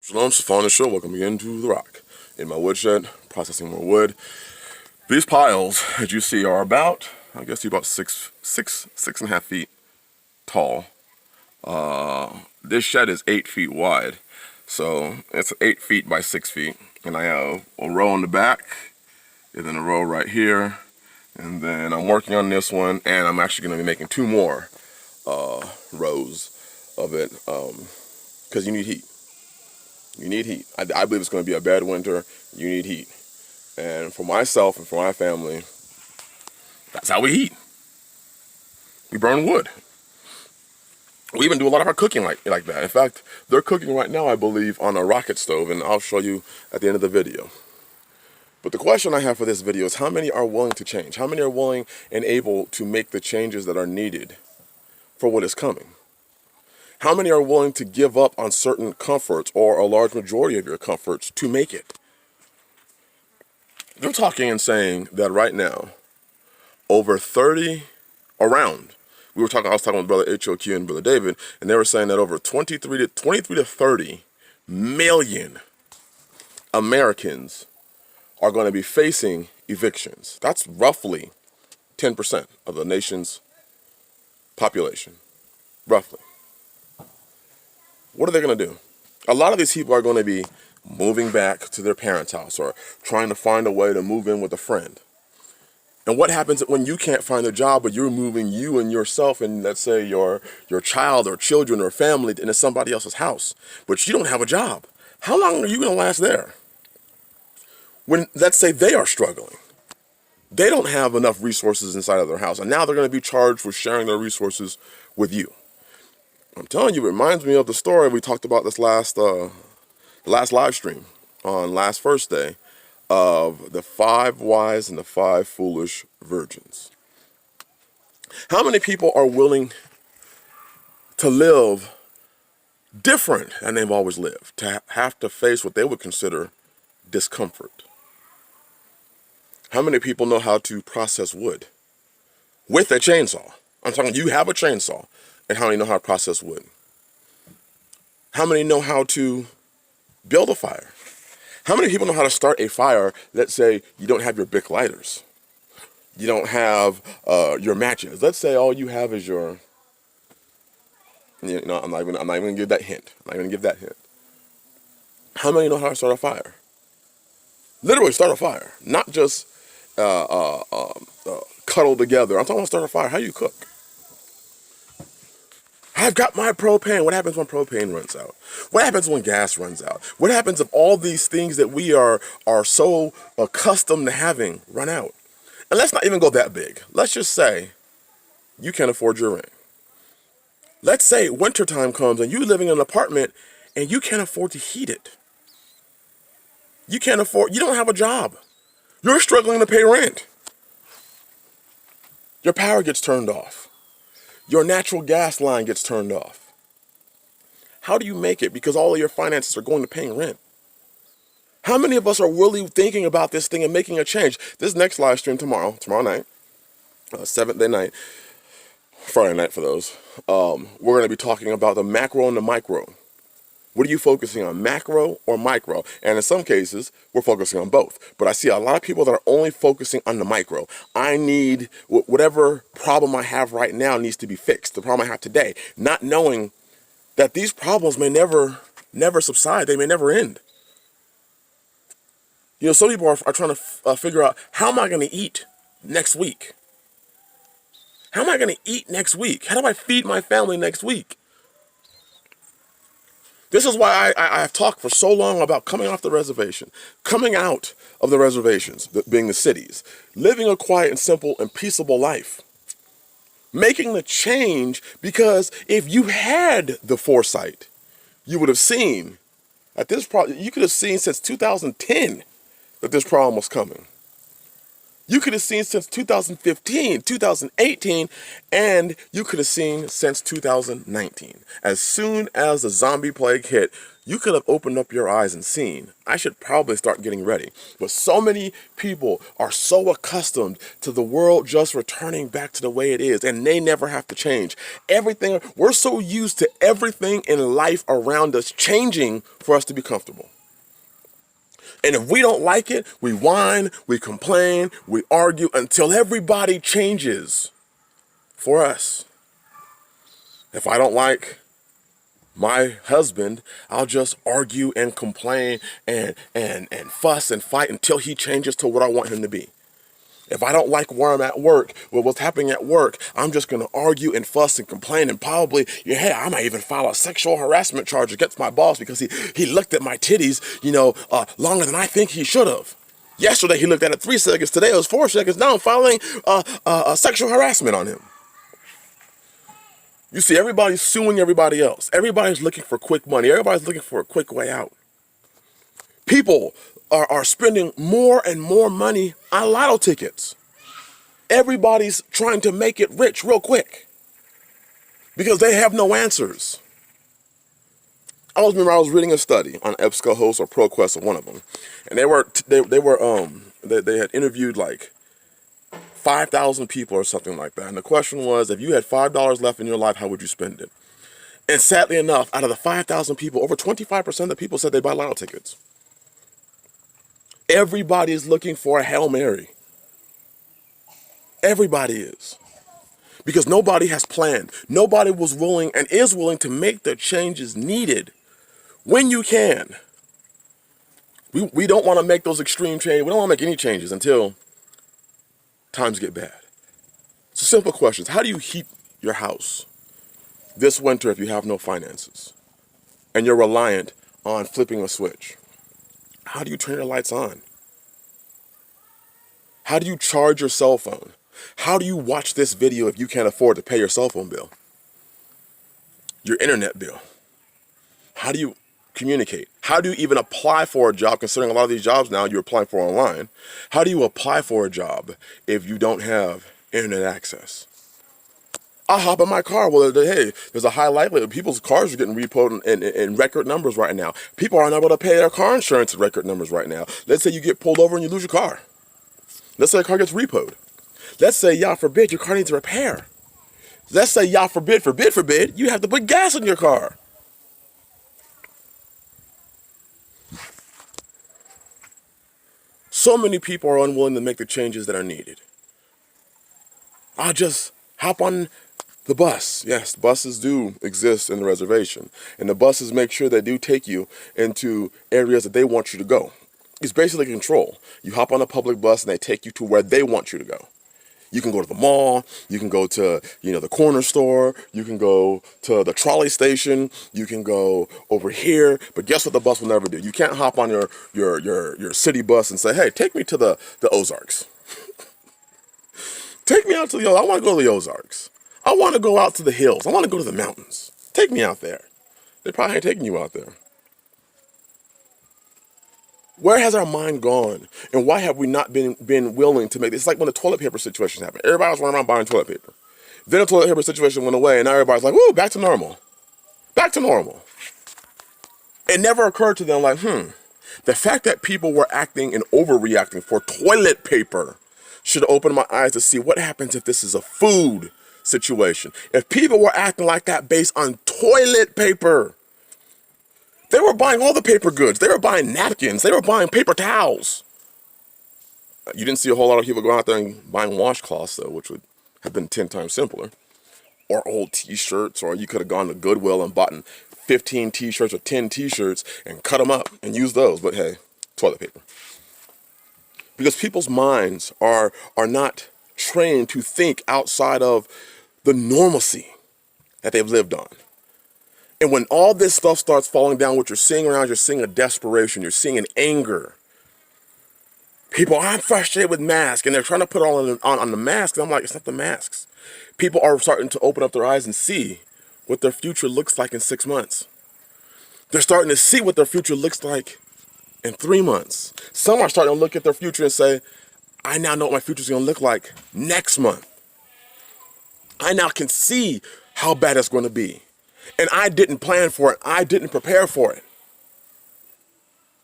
Shalom, Stefan the show. Welcome again to The Rock. In my woodshed, processing more wood. These piles, as you see, are about, I guess, about six and a half feet tall. This shed is 8 feet wide, so it's 8 feet by 6 feet. And I have a row in the back, and then a row right here. And then I'm working on this one, and I'm actually going to be making 2 more rows of it, because you need heat. You need heat. I believe it's going to be a bad winter. You need heat. And for myself and for my family, that's how we heat. We burn wood. We even do a lot of our cooking like that. In fact, they're cooking right now, I believe, on a rocket stove, and I'll show you at the end of the video. But the question I have for this video is how many are willing to change? How many are willing and able to make the changes that are needed for what is coming? How many are willing to give up on certain comforts or a large majority of your comforts to make it? They're talking and saying that right now, over 30, I was talking with Brother HOQ and Brother David, and they were saying that over 23 to 30 million Americans are going to be facing evictions. That's roughly 10% of the nation's population, roughly. What are they going to do? A lot of these people are going to be moving back to their parents' house or trying to find a way to move in with a friend. And what happens when you can't find a job, but you're moving you and yourself and, let's say, your child or children or family into somebody else's house, but you don't have a job? How long are you going to last there? When, let's say, they are struggling. They don't have enough resources inside of their house, and now they're going to be charged for sharing their resources with you. I'm telling you, it reminds me of the story we talked about this last live stream on last Thursday of the 5 wise and the 5 foolish virgins. How many people are willing to live different than they've always lived, to have to face what they would consider discomfort? How many people know how to process wood with a chainsaw? I'm talking, you have a chainsaw. And how many know how to process wood? How many know how to build a fire? How many people know how to start a fire? Let's say you don't have your Bic lighters. You don't have your matches. Let's say all you have is your, I'm not even gonna give that hint. I'm not gonna give that hint. How many know how to start a fire? Literally start a fire, not just cuddle together. I'm talking about start a fire. How do you cook? I've got my propane. What happens when propane runs out? What happens when gas runs out? What happens if all these things that we are so accustomed to having run out? And let's not even go that big. Let's just say you can't afford your rent. Let's say wintertime comes and you're living in an apartment and you can't afford to heat it. You don't have a job. You're struggling to pay rent. Your power gets turned off. Your natural gas line gets turned off. How do you make it? Because all of your finances are going to paying rent. How many of us are really thinking about this thing and making a change? This next live stream tomorrow night, 7th day night, Friday night for those, we're going to be talking about the macro and the micro. What are you focusing on, macro or micro? And in some cases, we're focusing on both. But I see a lot of people that are only focusing on the micro. I need, whatever problem I have right now needs to be fixed, the problem I have today, not knowing that these problems may never subside. They may never end. You know, some people are trying to figure out, how am I going to eat next week? How am I going to eat next week? How do I feed my family next week? This is why I've talked for so long about coming off the reservation, coming out of the reservations, being the cities, living a quiet and simple and peaceable life, making the change, because if you had the foresight, you would have seen that you could have seen since 2010 that this problem was coming. You could have seen since 2015, 2018, and you could have seen since 2019. As soon as the zombie plague hit, You could have opened up your eyes and seen, I should probably start getting ready. But so many people are so accustomed to the world just returning back to the way it is, and they never have to change. We're so used to everything in life around us changing for us to be comfortable. And if we don't like it, we whine, we complain, we argue until everybody changes for us. If I don't like my husband, I'll just argue and complain and fuss and fight until he changes to what I want him to be. If I don't like where I'm at work, what's happening at work, I'm just going to argue and fuss and complain and probably, yeah, I might even file a sexual harassment charge against my boss because he looked at my titties, longer than I think he should have. Yesterday he looked at it 3 seconds. Today it was 4 seconds. Now I'm filing a sexual harassment on him. You see, everybody's suing everybody else. Everybody's looking for quick money. Everybody's looking for a quick way out. People are spending more and more money on lotto tickets. Everybody's trying to make it rich real quick because they have no answers. I was reading a study on EBSCOhost or ProQuest or one of them, and they had interviewed like 5,000 people or something like that. And the question was, if you had $5 left in your life, how would you spend it? And sadly enough, out of the 5,000 people, over 25% of the people said they buy lotto tickets. Everybody is looking for a Hail Mary. Everybody is. Because nobody has planned. Nobody was willing and is willing to make the changes needed when you can. We don't want to make those extreme changes. We don't want to make any changes until times get bad. So simple questions. How do you heat your house this winter if you have no finances and you're reliant on flipping a switch? How do you turn your lights on? How do you charge your cell phone? How do you watch this video if you can't afford to pay your cell phone bill? Your internet bill? How do you communicate? How do you even apply for a job, considering a lot of these jobs now you're applying for online? How do you apply for a job if you don't have internet access? I'll hop in my car. Well, hey, there's a high likelihood people's cars are getting repoed in record numbers right now. People aren't able to pay their car insurance in record numbers right now. Let's say you get pulled over and you lose your car. Let's say the car gets repoed. Let's say, God forbid, your car needs a repair. Let's say, God forbid, you have to put gas in your car. So many people are unwilling to make the changes that are needed. I'll just hop on the bus. Yes, buses do exist in the reservation. And the buses make sure they do take you into areas that they want you to go. It's basically control. You hop on a public bus and they take you to where they want you to go. You can go to the mall, you can go to, the corner store, you can go to the trolley station, you can go over here, but guess what the bus will never do? You can't hop on your city bus and say, hey, take me to the Ozarks. Take me out to I want to go to the Ozarks. I want to go out to the hills. I want to go to the mountains. Take me out there. They probably ain't taking you out there. Where has our mind gone? And why have we not been willing to make this? It's like when the toilet paper situation happened. Everybody was running around buying toilet paper. Then the toilet paper situation went away, and now everybody's like, woo, back to normal. Back to normal. It never occurred to them like, the fact that people were acting and overreacting for toilet paper should open my eyes to see what happens if this is a food situation. If people were acting like that based on toilet paper, they were buying all the paper goods. They were buying napkins. They were buying paper towels. You didn't see a whole lot of people go out there and buying washcloths, though, which would have been 10 times simpler. Or old T-shirts, or you could have gone to Goodwill and bought 15 T-shirts or 10 T-shirts and cut them up and use those. But hey, toilet paper. Because people's minds are not trained to think outside of the normalcy that they've lived on. And when all this stuff starts falling down, what you're seeing around, you're seeing a desperation, you're seeing an anger. People, I'm frustrated with masks, and they're trying to put it all on the masks. And I'm like, it's not the masks. People are starting to open up their eyes and see what their future looks like in 6 months. They're starting to see what their future looks like in 3 months. Some are starting to look at their future and say, I now know what my future is going to look like next month. I now can see how bad it's going to be. And I didn't plan for it. I didn't prepare for it.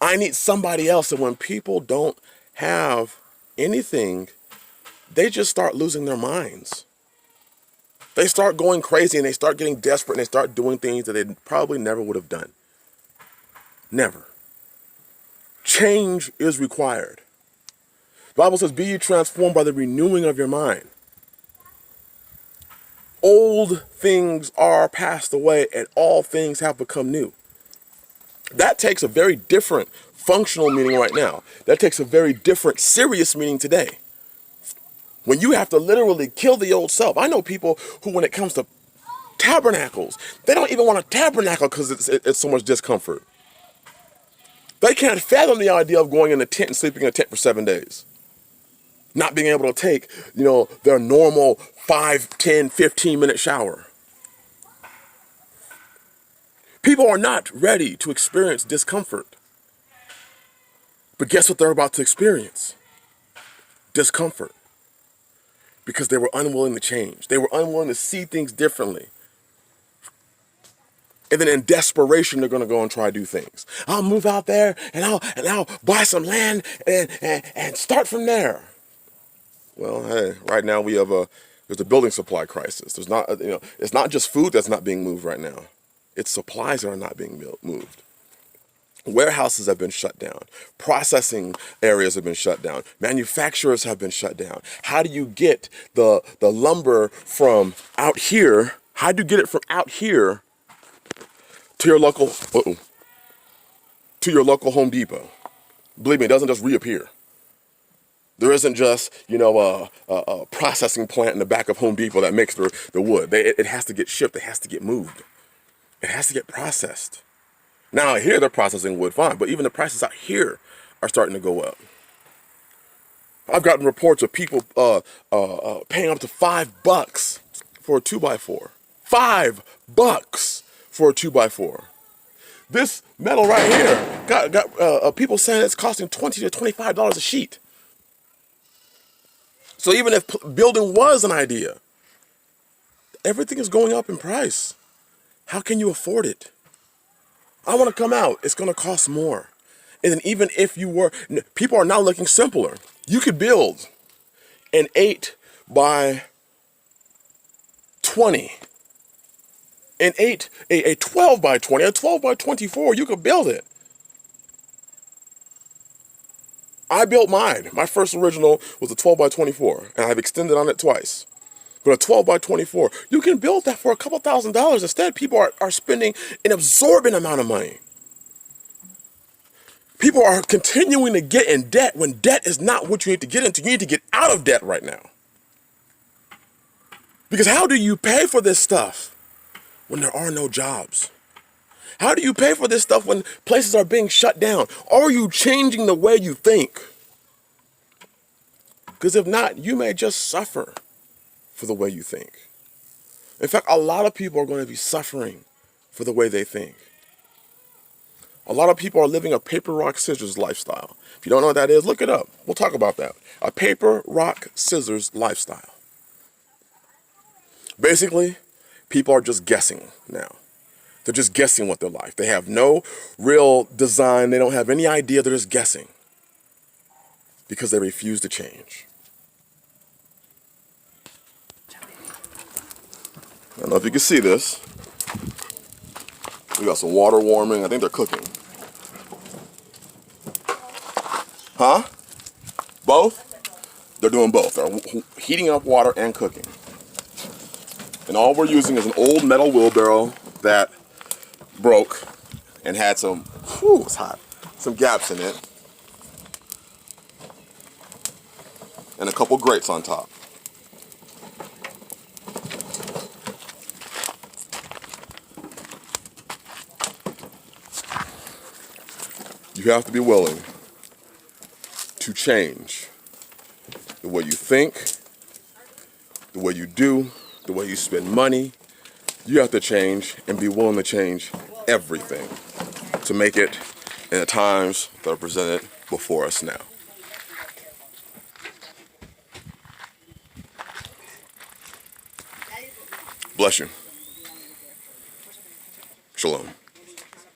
I need somebody else. And when people don't have anything, they just start losing their minds. They start going crazy and they start getting desperate and they start doing things that they probably never would have done. Never. Change is required. The Bible says, be ye transformed by the renewing of your mind. Old things are passed away and all things have become new. That takes a very different functional meaning right now. That takes a very different serious meaning today. When you have to literally kill the old self. I know people who, when it comes to tabernacles, they don't even want to tabernacle because it's so much discomfort. They can't fathom the idea of going in a tent and sleeping in a tent for 7 days. Not being able to take, their normal 5, 10, 15-minute shower. People are not ready to experience discomfort. But guess what they're about to experience? Discomfort. Because they were unwilling to change. They were unwilling to see things differently. And then in desperation, they're going to go and try to do things. I'll move out there and I'll buy some land and start from there. Well, hey, right now there's a building supply crisis. There's not, it's not just food that's not being moved right now. It's supplies that are not being moved. Warehouses have been shut down. Processing areas have been shut down. Manufacturers have been shut down. How do you get the lumber from out here? How do you get it from out here to your local Home Depot? Believe me, it doesn't just reappear. There isn't just, a processing plant in the back of Home Depot that makes the wood. It has to get shipped. It has to get moved. It has to get processed. Now, here they're processing wood fine, but even the prices out here are starting to go up. I've gotten reports of people paying up to $5 for a 2x4. $5 for a 2x4. This metal right here got people saying it's costing $20 to $25 a sheet. So even if building was an idea, everything is going up in price. How can you afford it? I want to come out. It's going to cost more. And then even if people are now looking simpler. You could build an 8 by 20, a 12 by 20, a 12 by 24. You could build it. I built mine. My first original was a 12 by 24, and I've extended on it twice. But a 12 by 24, you can build that for a couple $1,000s. Instead, people are spending an absorbent amount of money. People are continuing to get in debt when debt is not what you need to get into. You need to get out of debt right now. Because how do you pay for this stuff when there are no jobs? How do you pay for this stuff when places are being shut down? Are you changing the way you think? Because if not, you may just suffer for the way you think. In fact, a lot of people are going to be suffering for the way they think. A lot of people are living a paper, rock, scissors lifestyle. If you don't know what that is, look it up. We'll talk about that. A paper, rock, scissors lifestyle. Basically, people are just guessing now. They're just guessing what their life. They have no real design. They don't have any idea. They're just guessing because they refuse to change. I don't know if you can see this. We got some water warming. I think they're cooking. Huh? Both? They're doing both. They're heating up water and cooking. And all we're using is an old metal wheelbarrow that broke and had some, it's hot, some gaps in it. And a couple grates on top. You have to be willing to change the way you think, the way you do, the way you spend money. You have to change and be willing to change everything to make it in the times that are presented before us now. Bless you. Shalom.